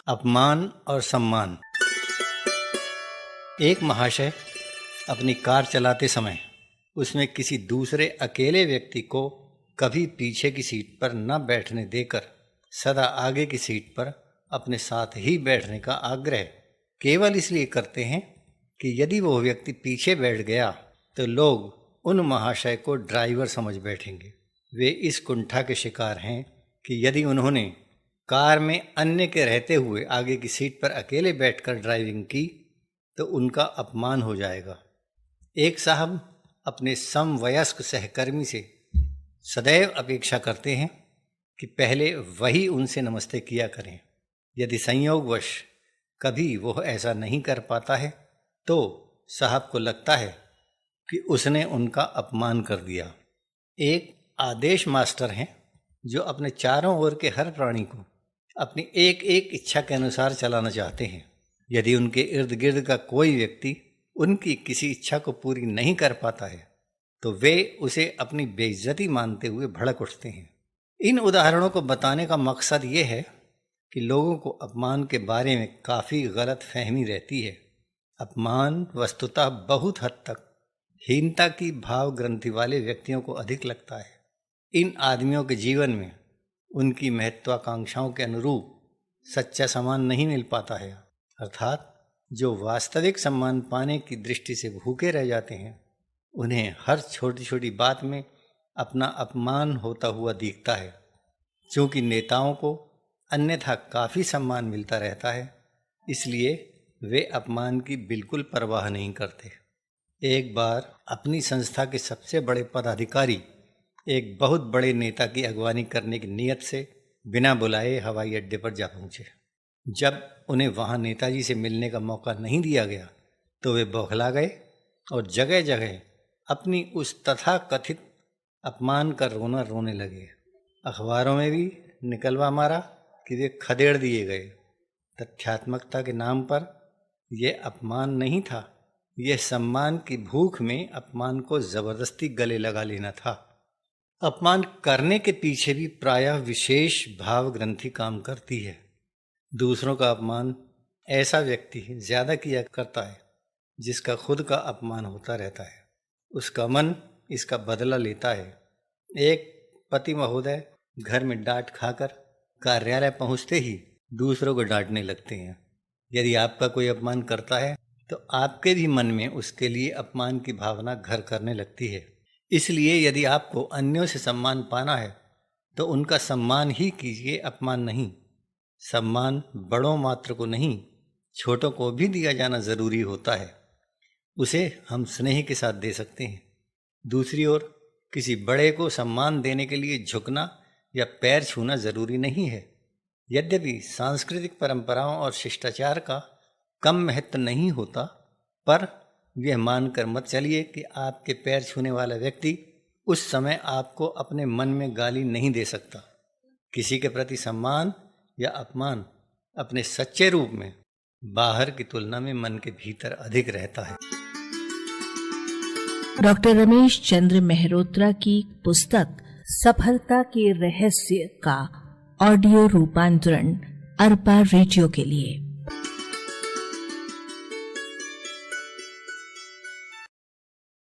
अपमान और सम्मान। एक महाशय अपनी कार चलाते समय उसमें किसी दूसरे अकेले व्यक्ति को कभी पीछे की सीट पर न बैठने देकर सदा आगे की सीट पर अपने साथ ही बैठने का आग्रह केवल इसलिए करते हैं कि यदि वो व्यक्ति पीछे बैठ गया तो लोग उन महाशय को ड्राइवर समझ बैठेंगे। वे इस कुंठा के शिकार हैं कि यदि उन्होंने कार में अन्य के रहते हुए आगे की सीट पर अकेले बैठकर ड्राइविंग की तो उनका अपमान हो जाएगा। एक साहब अपने समवयस्क सहकर्मी से सदैव अपेक्षा करते हैं कि पहले वही उनसे नमस्ते किया करें। यदि संयोगवश कभी वो ऐसा नहीं कर पाता है तो साहब को लगता है कि उसने उनका अपमान कर दिया। एक आदेश मास्टर हैं जो अपने चारों ओर के हर प्राणी को अपनी एक एक इच्छा के अनुसार चलाना चाहते हैं। यदि उनके इर्द गिर्द का कोई व्यक्ति उनकी किसी इच्छा को पूरी नहीं कर पाता है तो वे उसे अपनी बेइज्जती मानते हुए भड़क उठते हैं। इन उदाहरणों को बताने का मकसद ये है कि लोगों को अपमान के बारे में काफ़ी गलत फहमी रहती है। अपमान वस्तुतः बहुत हद तक हीनता की भाव ग्रंथि वाले व्यक्तियों को अधिक लगता है। इन आदमियों के जीवन में उनकी महत्वाकांक्षाओं के अनुरूप सच्चा सम्मान नहीं मिल पाता है, अर्थात जो वास्तविक सम्मान पाने की दृष्टि से भूखे रह जाते हैं उन्हें हर छोटी छोटी बात में अपना अपमान होता हुआ दिखता है। क्योंकि नेताओं को अन्यथा काफ़ी सम्मान मिलता रहता है, इसलिए वे अपमान की बिल्कुल परवाह नहीं करते। एक बार अपनी संस्था के सबसे बड़े पदाधिकारी एक बहुत बड़े नेता की अगवानी करने की नीयत से बिना बुलाए हवाई अड्डे पर जा पहुँचे। जब उन्हें वहाँ नेताजी से मिलने का मौका नहीं दिया गया तो वे बौखला गए और जगह जगह अपनी उस तथाकथित अपमान का रोना रोने लगे। अखबारों में भी निकलवा मारा कि वे खदेड़ दिए गए। तथ्यात्मकता के नाम पर यह अपमान नहीं था, यह सम्मान की भूख में अपमान को जबरदस्ती गले लगा लेना था। अपमान करने के पीछे भी प्रायः विशेष भाव ग्रंथि काम करती है। दूसरों का अपमान ऐसा व्यक्ति ज्यादा किया करता है जिसका खुद का अपमान होता रहता है। उसका मन इसका बदला लेता है। एक पति महोदय घर में डांट खाकर कार्यालय पहुंचते ही दूसरों को डांटने लगते हैं। यदि आपका कोई अपमान करता है तो आपके भी मन में उसके लिए अपमान की भावना घर करने लगती है। इसलिए यदि आपको अन्यों से सम्मान पाना है तो उनका सम्मान ही कीजिए, अपमान नहीं। सम्मान बड़ों मात्र को नहीं, छोटों को भी दिया जाना जरूरी होता है। उसे हम स्नेह के साथ दे सकते हैं। दूसरी ओर किसी बड़े को सम्मान देने के लिए झुकना या पैर छूना जरूरी नहीं है। यद्यपि सांस्कृतिक परंपराओं और शिष्टाचार का कम महत्व नहीं होता, पर यह मानकर मत चलिए कि आपके पैर छूने वाला व्यक्ति उस समय आपको अपने मन में गाली नहीं दे सकता। किसी के प्रति सम्मान या अपमान अपने सच्चे रूप में बाहर की तुलना में मन के भीतर अधिक रहता है। डॉक्टर रमेश चंद्र मेहरोत्रा की पुस्तक सफलता के रहस्य का ऑडियो रूपांतरण अरपा रेडियो के लिए